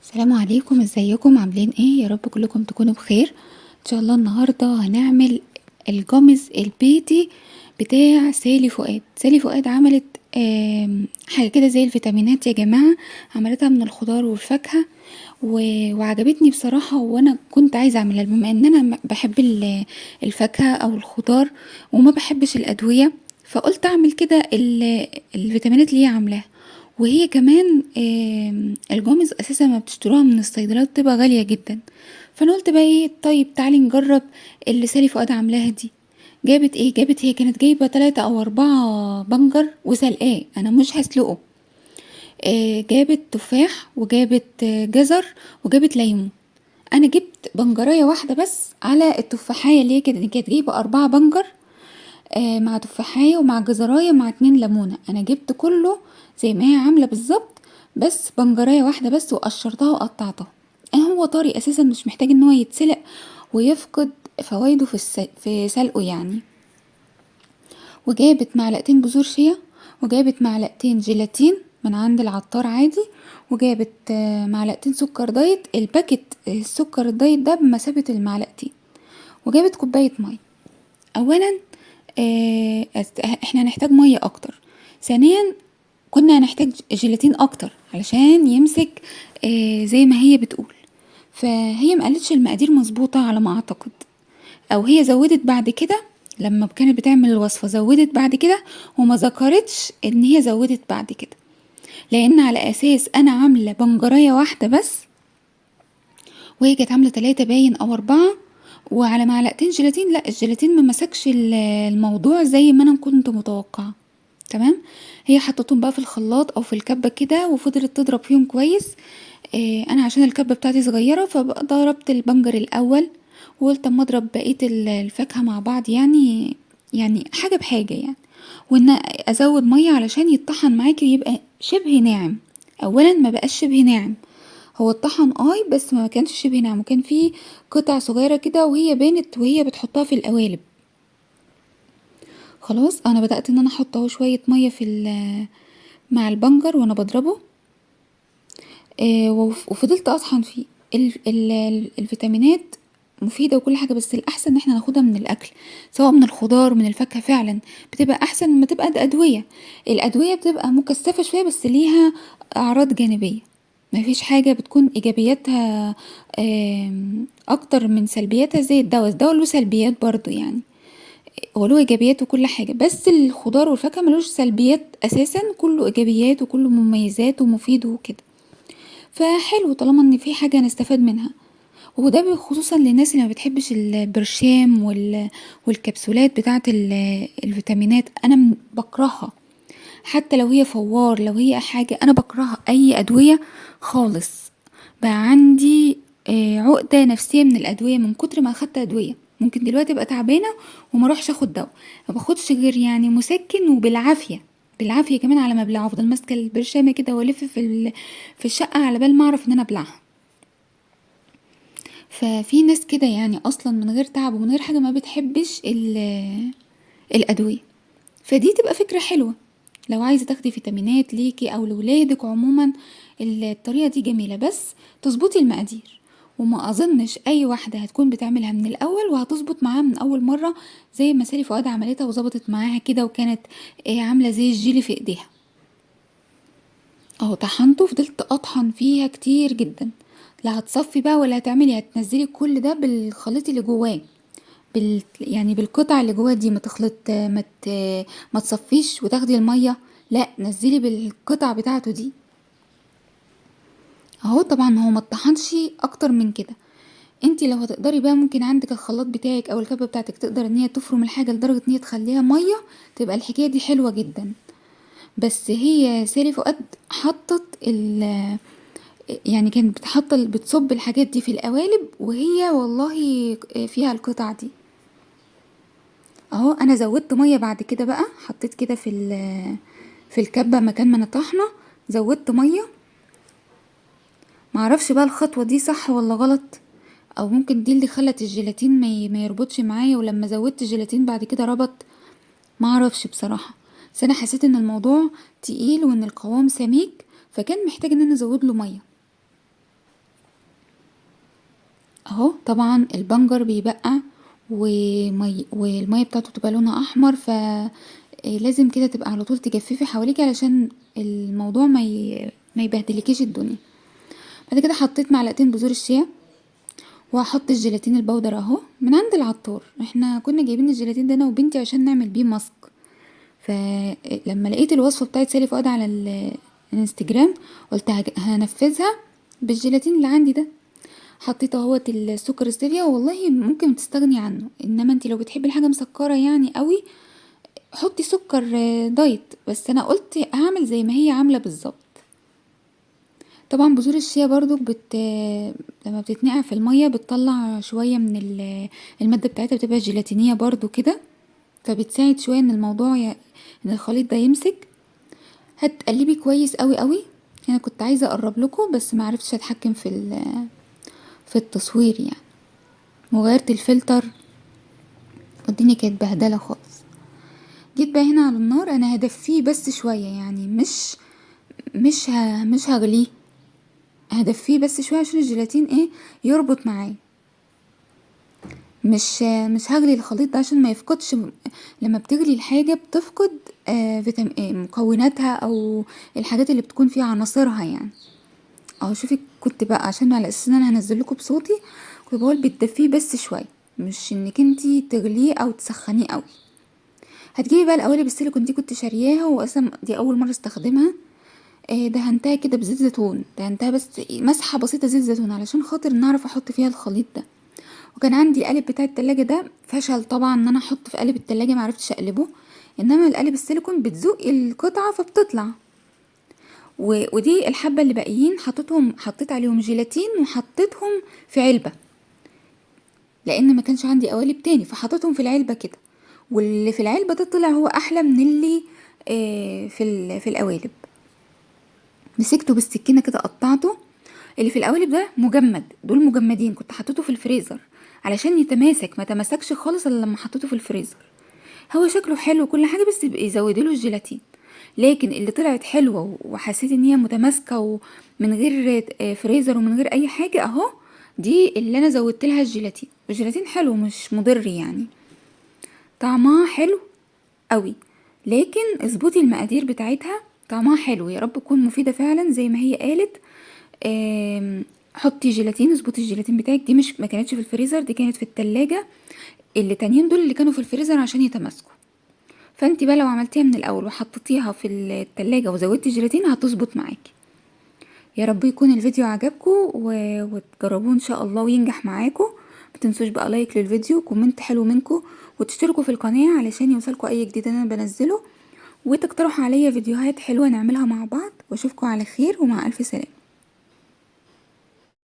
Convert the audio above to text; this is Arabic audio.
السلام عليكم، ازيكم؟ عاملين ايه؟ يا رب كلكم تكونوا بخير ان شاء الله. النهارده هنعمل الجامز البيتي بتاع سالي فؤاد. سالي فؤاد عملت حاجه كده زي الفيتامينات يا جماعه، عملتها من الخضار والفاكهه وعجبتني بصراحه، وانا كنت عايزه اعملها بما ان انا بحب الفاكهه او الخضار وما بحبش الادويه، فقلت اعمل كده الفيتامينات اللي هي عاملاها. وهي كمان الجوامز اساسا ما بتشتروها من الصيدليات بتبقى غالية جدا، فانا قلت بقى ايه، طيب تعالي نجرب اللي سالي فؤاد عاملاها دي. جابت ايه؟ جابت، هي كانت جايبة 3 او 4 بنجر وسلقاه، انا مش هسلقه. جابت تفاح وجابت جزر وجابت ليمون. انا جبت بنجرايه واحدة بس على التفاحية اللي هي كانت جايبة 4 بنجر، مع تفاحية ومع جزراية مع 2 ليمونة. انا جبت كله زي ما هي عاملة بالظبط، بس بنجراية واحدة بس وقشرتها وقطعتها. هو طري اساسا، مش محتاج ان هو يتسلق ويفقد فوائده في سلقه يعني. وجابت معلقتين بذور شيا، وجابت معلقتين جيلاتين من عند العطار عادي، وجابت معلقتين سكر دايت، الباكت السكر الدايت ده بمثابة المعلقتين، وجابت كوباية مية. اولا احنا هنحتاج ميه اكتر. ثانيا كنا هنحتاج جيلاتين اكتر علشان يمسك زي ما هي بتقول. فهي ما قالتش المقادير مظبوطه على ما اعتقد، او هي زودت بعد كده لما كانت بتعمل الوصفه، زودت بعد كده وما ذكرتش ان هي زودت بعد كده، لان على اساس انا عامله بنجرايه واحده بس وهي كانت عامله 3 باين او 4، وعلى معلقتين جيلاتين. لا، الجيلاتين ما مسكش الموضوع زي ما انا كنت متوقعه. تمام. هي حطتهم بقى في الخلاط او في الكبه كده وفضلت تضرب فيهم كويس. انا عشان الكبه بتاعتي صغيره فضربت البنجر الاول، وقلت اما اضرب بقيه الفاكهه مع بعض، يعني حاجه بحاجه يعني. وان ازود ميه علشان يتطحن معاكي ويبقى شبه ناعم. اولا ما بقاش شبه ناعم، هو اتطحن بس ما كانش شبه ناعم، وكان فيه قطع صغيره كده وهي بانت وهي بتحطها في القوالب. خلاص انا بدأت ان انا احط اهو شويه ميه مع البنجر وانا بضربه. وفضلت اطحن فيه. الفيتامينات مفيدة وكل حاجة، بس الأحسن إن احنا ناخدها من الأكل، سواء من الخضار من الفاكهة. فعلا بتبقى أحسن ما تبقى أدوية. الأدوية بتبقى مكثفة شوية بس ليها أعراض جانبية، مفيش حاجة بتكون إيجابياتها أكتر من سلبياتها. زي الدواء له سلبيات برضو يعني، هو له إيجابيات وكل حاجة، بس الخضار والفاكهة ملوش سلبيات أساسا، كله إيجابيات وكله مميزات ومفيد وكده. فحلو طالما ان في حاجة نستفاد منها. وده خصوصا للناس اللي ما بتحبش البرشام والكبسولات بتاعة الفيتامينات. انا بكرهها، حتى لو هي فوار، لو هي حاجة انا بكرهها. اي ادوية خالص بقى عندي عقدة نفسية من الادوية، من كتر ما اخدت ادوية. ممكن دلوقتي ابقى تعبانة وما اروحش اخد دواء، ما باخدش غير يعني مسكن، وبالعافية بالعافية كمان على ما ابلعه. افضل ماسكة البرشامة كده والف في الشقة على بال ما اعرف ان انا ابلعها. ففي ناس كده يعني اصلا من غير تعب ومن غير حاجة ما بتحبش الادوية. فدي تبقى فكرة حلوة لو عايزة تاخدي فيتامينات ليكي او لولادك عموما. الطريقة دي جميلة، بس تظبطي المقادير. وما اظنش اي واحدة هتكون بتعملها من الاول وهتظبط معاها من اول مرة زي ما سالي فؤاد عملتها وظبطت معاها كده، وكانت عاملة زي الجيلي في ايديها. اهو طحنته، فضلت اطحن فيها كتير جدا. لا هتصفي بقى ولا هتعملي، هتنزلي كل ده بالخليط اللي جواه، يعني بالقطع اللي جواه دي. ما تخلط ما تصفيش وتاخدي الميه، لا نزلي بالقطع بتاعته دي. اهو طبعا هو ما اتطحنش اكتر من كده. انتي لو هتقدري بقى، ممكن عندك الخلاط بتاعك او الكبه بتاعتك تقدر ان هي تفرم الحاجه لدرجه ان هي تخليها ميه، تبقى الحكايه دي حلوه جدا. بس هي سالي فؤاد حطت يعني كانت بتصب الحاجات دي في القوالب، وهي والله فيها القطع دي. اهو انا زودت ميه بعد كده بقى، حطيت كده في الكبه مكان ما انا طحنه، زودت ميه. معرفش بقى الخطوه دي صح ولا غلط، او ممكن دي اللي خلت الجيلاتين ما يربطش معايا، ولما زودت الجيلاتين بعد كده ربط. معرفش بصراحه، بس انا حسيت ان الموضوع تقيل وان القوام سميك، فكان محتاج ان انا ازود له ميه. اهو طبعا البنجر بيبقع والمية بتاعته تبقى لونها احمر، ف لازم كده تبقى على طول تجففي حواليكي علشان الموضوع ما يبهدلكيش الدنيا. بعد كده حطيت معلقتين بذور الشيا، وهحط الجيلاتين البودر اهو من عند العطار. احنا كنا جايبين الجيلاتين ده انا وبنتي عشان نعمل بيه ماسك، فلما لقيت الوصفه بتاعت سالي فؤاد على الانستجرام قلت هنفذها بالجيلاتين اللي عندي ده. حطيت اهوت السكر ستيفيا، والله ممكن تستغني عنه، انما انتي لو بتحبي الحاجه مسكره يعني قوي حطي سكر دايت، بس انا قلت هعمل زي ما هي عامله بالظبط. طبعا بذور الشيا برضو لما بتتنقع في الميه بتطلع شويه من الماده بتاعتها، بتبقى جيلاتينيه برضو كده، فبتساعد شويه ان الموضوع ان الخليط ده يمسك. هتقلبي كويس قوي قوي. انا كنت عايزه اقرب لكم بس ما عرفتش اتحكم في التصوير يعني، وغيرت الفلتر والدنيا كانت بهدله خالص. جيت بقى هنا على النار، انا هدفيه بس شويه يعني، مش هغليه، هدفيه بس شويه عشان الجيلاتين يربط معاه. مش هغلي الخليط ده عشان ما يفقدش. لما بتغلي الحاجه بتفقد مكوناتها او الحاجات اللي بتكون فيها عناصرها يعني. اهو شوفي، كنت بقى عشان على اساس ان انا هنزل لكم بصوتي كنت بقول بتدفيه بس شويه، مش انك انتي تغليه او تسخنيه قوي. هتجيبي بقى القوالب السيليكون دي، كنت شارياها واصلا دي اول مره استخدمها. دهنتها كده بزيت زيتون، دهنتها بس مسحه بسيطه زيت زيتون علشان خاطر نعرف احط فيها الخليط ده. وكان عندي القالب بتاع التلاجة ده فشل طبعا ان انا احط في قالب التلاجة، معرفتش اقلبه، انما القالب السيليكون بتزق القطعه فبتطلع. ودي الحبه اللي باقيين حطيت عليهم جيلاتين وحطيتهم في علبه، لان ما كانش عندي قوالب تاني فحطيتهم في العلبه كده. واللي في العلبه ده طلع هو احلى من اللي في القوالب. مسكته بالسكينه كده قطعته. اللي في القوالب ده مجمد، دول مجمدين، كنت حطيته في الفريزر علشان يتماسك، ما تماسكش خالص الا لما حطيته في الفريزر. هو شكله حلو كل حاجه بس يبقى يزودله الجيلاتين. لكن اللي طلعت حلوه وحسيت ان هي متماسكه ومن غير فريزر ومن غير اي حاجه اهو، دي اللي انا زودت لها الجيلاتين. الجيلاتين حلو مش مضر يعني، طعمها حلو قوي. لكن اظبطي المقادير بتاعتها، طعمها حلو، يا رب تكون مفيده فعلا زي ما هي قالت. حطي جيلاتين، اظبطي الجيلاتين بتاعك. دي مش ما كانتش في الفريزر، دي كانت في التلاجة. اللي تانيين دول اللي كانوا في الفريزر عشان يتماسكوا. فانت بقى لو عملتيها من الاول وحطيتيها في التلاجة وزودتي جيلاتين هتظبط معاكي. يا رب يكون الفيديو عجبكم وتجربوه ان شاء الله وينجح معاكم. متنسوش بقى لايك للفيديو، كومنت حلو منكم، وتشتركوا في القناة علشان يوصلكوا اي جديد انا بنزله، وتقترحوا عليا فيديوهات حلوة نعملها مع بعض. واشوفكم على خير ومع الف سلامة.